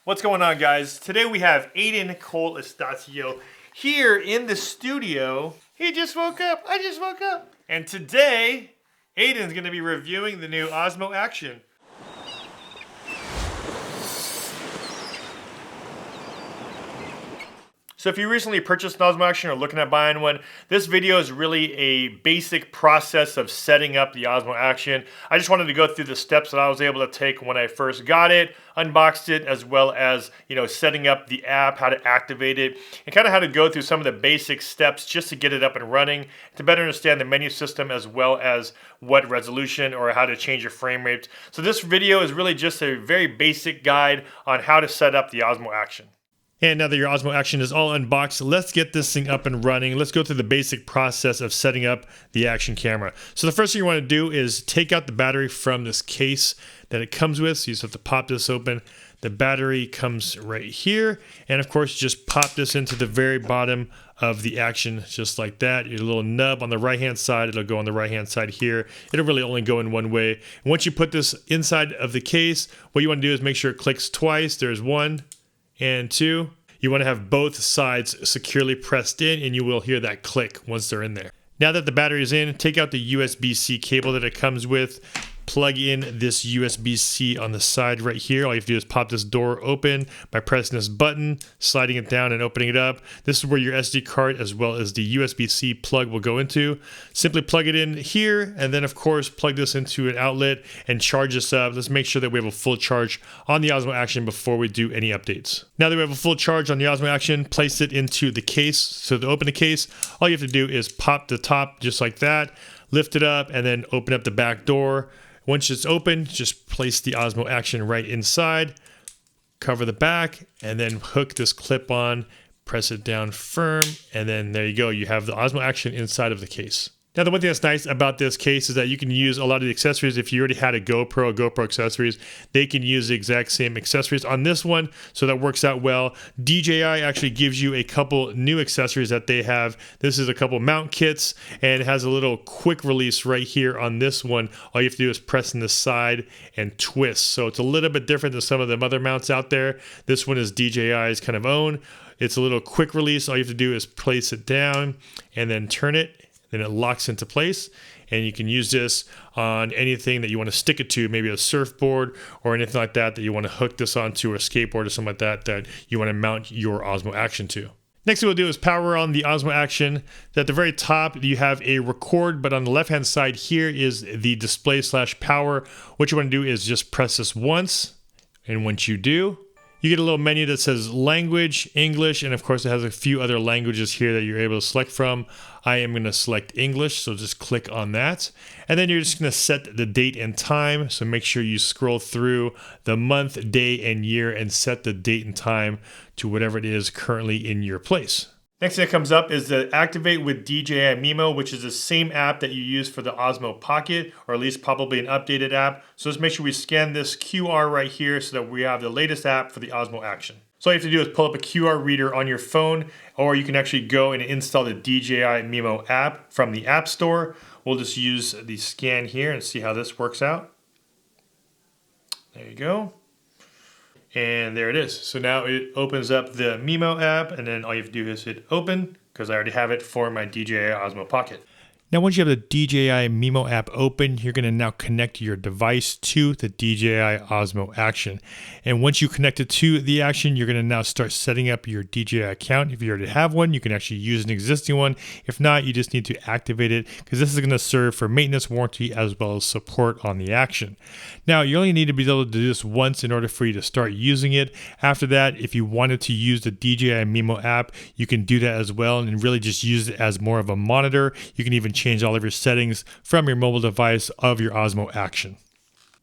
What's going on, guys? Today we have Aiden Cole Estacio here in the studio. He just woke up. I just woke up. And today, Aiden's going to be reviewing the new Osmo Action. So if you recently purchased an Osmo Action or looking at buying one, this video is really a basic process of setting up the Osmo Action. I just wanted to go through the steps that I was able to take when I first got it, unboxed it, as well as, setting up the app, how to activate it, and kind of how to go through some of the basic steps just to get it up and running, to better understand the menu system as well as what resolution or how to change your frame rate. So this video is really just a very basic guide on how to set up the Osmo Action. And now that your Osmo Action is all unboxed, let's get this thing up and running. Let's go through the basic process of setting up the Action camera. So the first thing you want to do is take out the battery from this case that it comes with. So you just have to pop this open. The battery comes right here. And of course, just pop this into the very bottom of the Action, just like that. Your little nub on the right-hand side, it'll go on the right-hand side here. It'll really only go in one way. And once you put this inside of the case, what you want to do is make sure it clicks twice. There's 1 and 2. You want to have both sides securely pressed in, and you will hear that click once they're in there. Now that the battery is in, take out the USB-C cable that it comes with. Plug in this USB-C on the side right here. All you have to do is pop this door open by pressing this button, sliding it down and opening it up. This is where your SD card as well as the USB-C plug will go into. Simply plug it in here, and then of course plug this into an outlet and charge this up. Let's make sure that we have a full charge on the Osmo Action before we do any updates. Now that we have a full charge on the Osmo Action, place it into the case. So to open the case, all you have to do is pop the top just like that, lift it up, and then open up the back door. Once it's open, just place the Osmo Action right inside, cover the back, and then hook this clip on, press it down firm, and then there you go. You have the Osmo Action inside of the case. Now, the one thing that's nice about this case is that you can use a lot of the accessories. If you already had a GoPro accessories, they can use the exact same accessories on this one, so that works out well. DJI actually gives you a couple new accessories that they have. This is a couple mount kits, and it has a little quick release right here on this one. All you have to do is press in the side and twist. So it's a little bit different than some of the other mounts out there. This one is DJI's kind of own. It's a little quick release. All you have to do is place it down and then turn it. Then it locks into place, and you can use this on anything that you want to stick it to, maybe a surfboard or anything like that you want to hook this onto, a skateboard or something like that you want to mount your Osmo Action to. Next thing we'll do is power on the Osmo Action. At the very top, you have a record, but on the left-hand side here is the display/power. What you want to do is just press this once, and once you do, you get a little menu that says language, English, and of course it has a few other languages here that you're able to select from. I am going to select English, so just click on that. And then you're just going to set the date and time. So make sure you scroll through the month, day, and year and set the date and time to whatever it is currently in your place. Next thing that comes up is the Activate with DJI Mimo, which is the same app that you use for the Osmo Pocket, or at least probably an updated app. So let's make sure we scan this QR right here so that we have the latest app for the Osmo Action. So all you have to do is pull up a QR reader on your phone, or you can actually go and install the DJI Mimo app from the App Store. We'll just use the scan here and see how this works out. There you go. And there it is. So now it opens up the Mimo app, and then all you have to do is hit open, because I already have it for my DJI Osmo Pocket. Now, once you have the DJI Mimo app open, you're going to now connect your device to the DJI Osmo Action. And once you connect it to the Action, you're going to now start setting up your DJI account. If you already have one, you can actually use an existing one. If not, you just need to activate it, because this is going to serve for maintenance, warranty, as well as support on the Action. Now, you only need to be able to do this once in order for you to start using it. After that, if you wanted to use the DJI Mimo app, you can do that as well and really just use it as more of a monitor. You can even change all of your settings from your mobile device of your Osmo Action.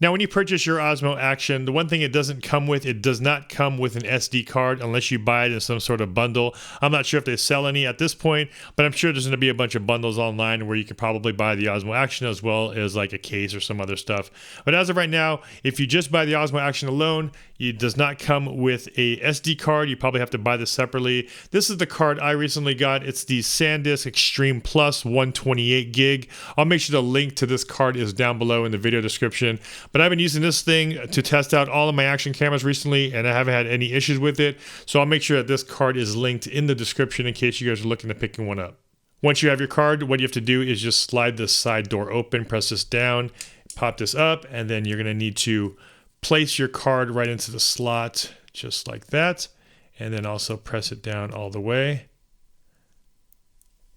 Now, when you purchase your Osmo Action, the one thing it doesn't come with, it does not come with an SD card unless you buy it in some sort of bundle. I'm not sure if they sell any at this point, but I'm sure there's going to be a bunch of bundles online where you can probably buy the Osmo Action as well as like a case or some other stuff. But as of right now, if you just buy the Osmo Action alone, it does not come with a SD card. You probably have to buy this separately. This is the card I recently got. It's the SanDisk Extreme Plus 128 gig. I'll make sure the link to this card is down below in the video description. But I've been using this thing to test out all of my action cameras recently, and I haven't had any issues with it. So I'll make sure that this card is linked in the description in case you guys are looking at picking one up. Once you have your card, what you have to do is just slide the side door open, press this down, pop this up, and then you're going to need to place your card right into the slot just like that, and then also press it down all the way.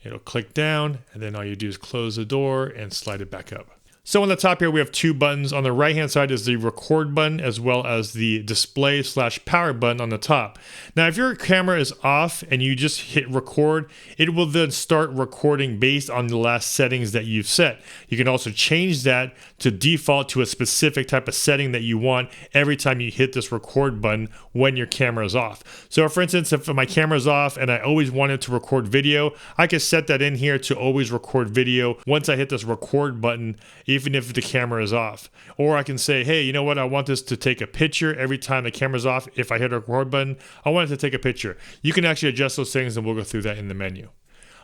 It'll click down, and then all you do is close the door and slide it back up. So on the top here, we have two buttons. On the right-hand side is the record button as well as the display/power button on the top. Now, if your camera is off and you just hit record, it will then start recording based on the last settings that you've set. You can also change that to default to a specific type of setting that you want every time you hit this record button when your camera is off. So for instance, if my camera is off and I always wanted to record video, I can set that in here to always record video once I hit this record button, even if the camera is off. Or I can say, hey, you know what? I want this to take a picture every time the camera's off. If I hit a record button, I want it to take a picture. You can actually adjust those things, and we'll go through that in the menu.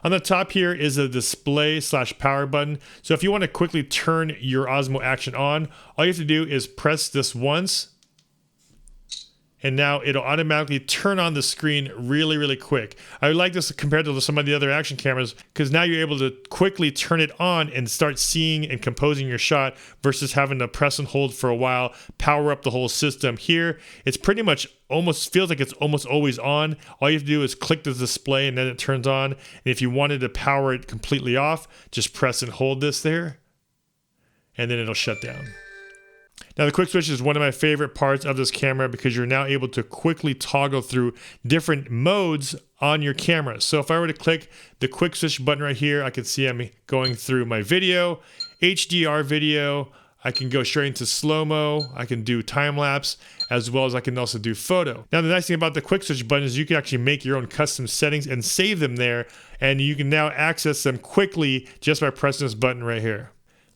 On the top here is a display/power button. So if you want to quickly turn your Osmo Action on, all you have to do is press this once, and now it'll automatically turn on the screen really quick. I like this compared to some of the other action cameras because now you're able to quickly turn it on and start seeing and composing your shot versus having to press and hold for a while, power up the whole system. Here, it's pretty much almost feels like it's almost always on. All you have to do is click the display and then it turns on. And if you wanted to power it completely off, just press and hold this there, and then it'll shut down. Now the quick switch is one of my favorite parts of this camera because you're now able to quickly toggle through different modes on your camera. So if I were to click the quick switch button right here, I can see I'm going through my video, HDR video, I can go straight into slow-mo, I can do time-lapse, as well as I can also do photo. Now the nice thing about the quick switch button is you can actually make your own custom settings and save them there, and you can now access them quickly just by pressing this button right here.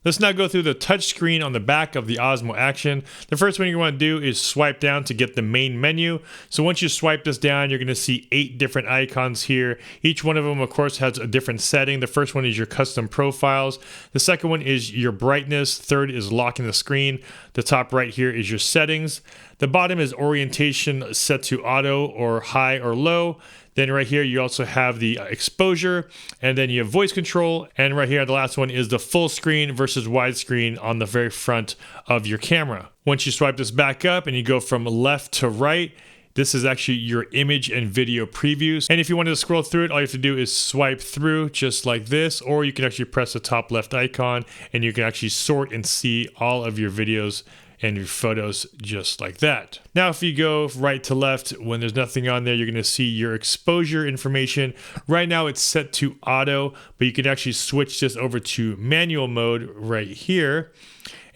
Let's now go through the touch screen on the back of the Osmo Action. The first one you want to do is swipe down to get the main menu. So once you swipe this down, you're going to see 8 different icons here. Each one of them, of course, has a different setting. The first one is your custom profiles. The second one is your brightness. Third is locking the screen. The top right here is your settings. The bottom is orientation set to auto or high or low. Then right here, you also have the exposure, and then you have voice control. And right here, the last one is the full screen versus widescreen on the very front of your camera. Once you swipe this back up and you go from left to right, this is actually your image and video previews. And if you wanted to scroll through it, all you have to do is swipe through just like this, or you can actually press the top left icon and you can actually sort and see all of your videos and your photos just like that. Now, if you go right to left, when there's nothing on there, you're gonna see your exposure information. Right now it's set to auto, but you can actually switch this over to manual mode right here.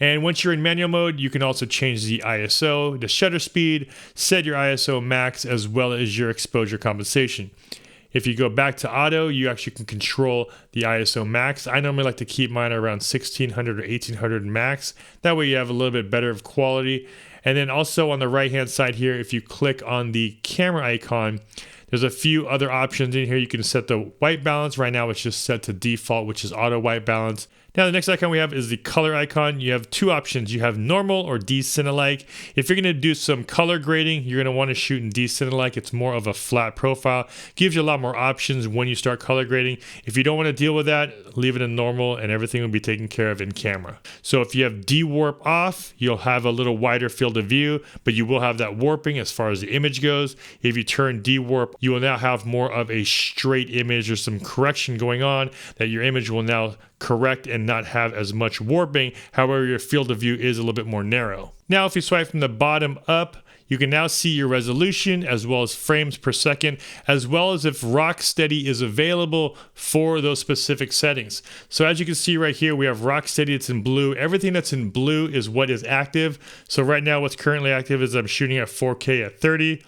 And once you're in manual mode, you can also change the ISO, the shutter speed, set your ISO max, as well as your exposure compensation. If you go back to auto, you actually can control the ISO max. I normally like to keep mine around 1600 or 1800 max. That way you have a little bit better of quality. And then also on the right-hand side here, if you click on the camera icon, there's a few other options in here. You can set the white balance. Right now it's just set to default, which is auto white balance. Now the next icon we have is the color icon. You have two options. You have normal or D-Cine-alike. If you're gonna do some color grading, you're gonna wanna shoot in D-Cine-alike. It's more of a flat profile. Gives you a lot more options when you start color grading. If you don't wanna deal with that, leave it in normal and everything will be taken care of in camera. So if you have D-Warp off, you'll have a little wider field of view, but you will have that warping as far as the image goes. If you turn D-Warp, you will now have more of a straight image or some correction going on that your image will now correct and not have as much warping. However, your field of view is a little bit more narrow. Now, if you swipe from the bottom up, you can now see your resolution as well as frames per second, as well as if Rocksteady is available for those specific settings. So as you can see right here, we have Rocksteady, it's in blue. Everything that's in blue is what is active. So right now what's currently active is I'm shooting at 4K at 30.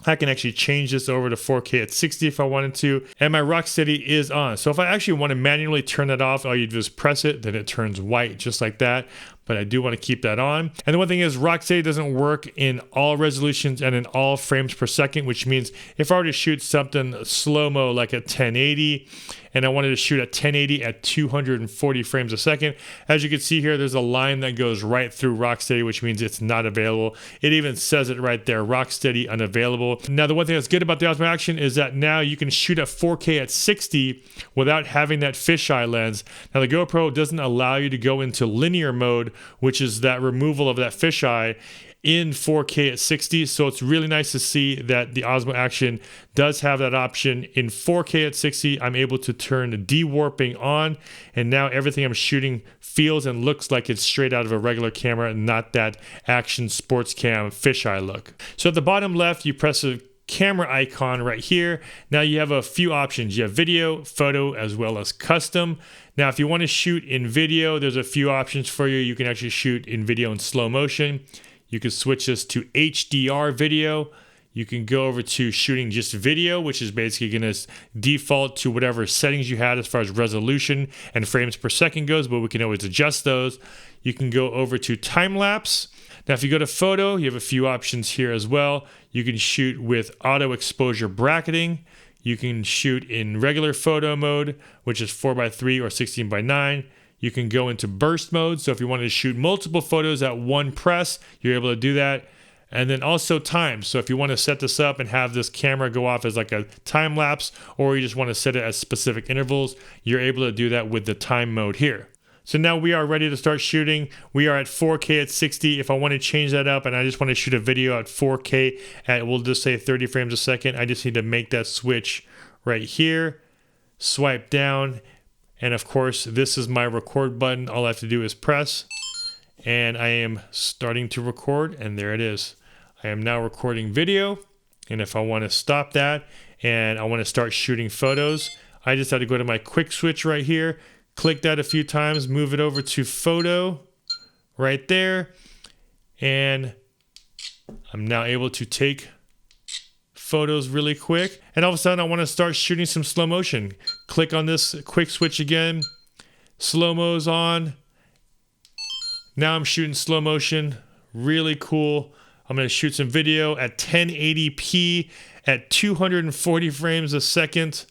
I can actually change this over to 4K at 60 if I wanted to, and my Rocksteady is on. So if I actually want to manually turn that off, all you do is press it, then it turns white just like that. but I do want to keep that on. And the one thing is, Rocksteady doesn't work in all resolutions and in all frames per second, which means if I were to shoot something slow-mo like at 1080 and I wanted to shoot at 1080 at 240 frames a second, as you can see here, there's a line that goes right through Rocksteady, which means it's not available. It even says it right there, Rocksteady unavailable. Now, the one thing that's good about the Osmo Action is that now you can shoot at 4K at 60 without having that fisheye lens. Now, the GoPro doesn't allow you to go into linear mode, which is that removal of that fisheye in 4K at 60. So it's really nice to see that the Osmo Action does have that option. In 4K at 60, I'm able to turn de-warping on, and now everything I'm shooting feels and looks like it's straight out of a regular camera and not that Action sports cam fisheye look. So at the bottom left, you press a camera icon right here. Now you have a few options. You have video, photo, as well as custom. Now, if you want to shoot in video, there's a few options for you. You can actually shoot in video in slow motion. You can switch this to HDR video. You can go over to shooting just video, which is basically going to default to whatever settings you had as far as resolution and frames per second goes, but we can always adjust those. You can go over to time lapse. Now, if you go to photo, you have a few options here as well. You can shoot with auto exposure bracketing. You can shoot in regular photo mode, which is 4:3 or 16:9. You can go into burst mode. So if you wanted to shoot multiple photos at one press, you're able to do that. And then also time. So if you want to set this up and have this camera go off as like a time lapse, or you just want to set it at specific intervals, you're able to do that with the time mode here. So now we are ready to start shooting. We are at 4K at 60. If I want to change that up and I just want to shoot a video at 4K at, we'll just say 30 frames a second, I just need to make that switch right here, swipe down, and of course, this is my record button. All I have to do is press, and I am starting to record, and there it is. I am now recording video, and if I want to stop that and I want to start shooting photos, I just have to go to my quick switch right here, click that a few times, move it over to photo right there, and I'm now able to take photos really quick. And all of a sudden I want to start shooting some slow motion. Click on this quick switch again, slow-mo's on. Now I'm shooting slow motion, really cool. I'm going to shoot some video at 1080p at 240 frames a second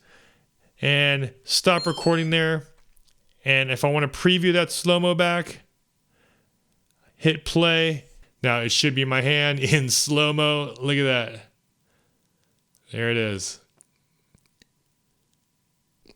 and stop recording there. And if I want to preview that slow-mo back, hit play. Now it should be my hand in slow-mo. Look at that. There it is.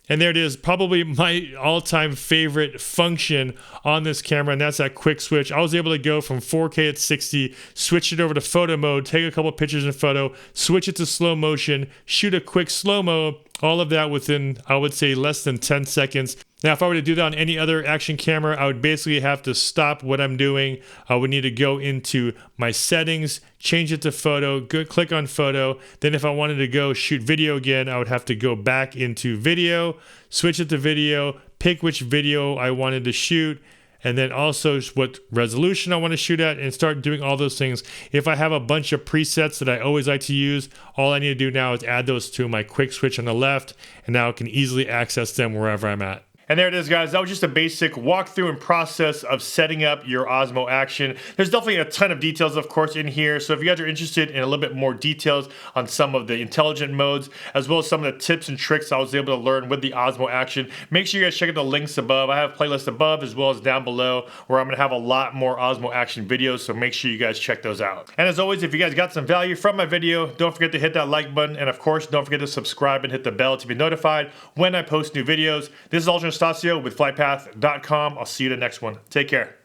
And there it is, probably my all-time favorite function on this camera, and that's that quick switch. I was able to go from 4K at 60, switch it over to photo mode, take a couple pictures in photo, switch it to slow motion, shoot a quick slow-mo, all of that within, I would say, less than 10 seconds. Now, if I were to do that on any other action camera, I would basically have to stop what I'm doing. I would need to go into my settings, change it to photo, click on photo. Then if I wanted to go shoot video again, I would have to go back into video, switch it to video, pick which video I wanted to shoot, and then also what resolution I want to shoot at, and start doing all those things. If I have a bunch of presets that I always like to use, all I need to do now is add those to my quick switch on the left, and now I can easily access them wherever I'm at. And there it is, guys. That was just a basic walkthrough and process of setting up your Osmo Action. There's definitely a ton of details, of course, in here. So if you guys are interested in a little bit more details on some of the intelligent modes, as well as some of the tips and tricks I was able to learn with the Osmo Action, make sure you guys check out the links above. I have playlists above as well as down below, where I'm going to have a lot more Osmo Action videos, so make sure you guys check those out. And as always, if you guys got some value from my video, don't forget to hit that like button, and of course, don't forget to subscribe and hit the bell to be notified when I post new videos. This is Ultra Stasio with FlytPath.com. I'll see you in the next one. Take care.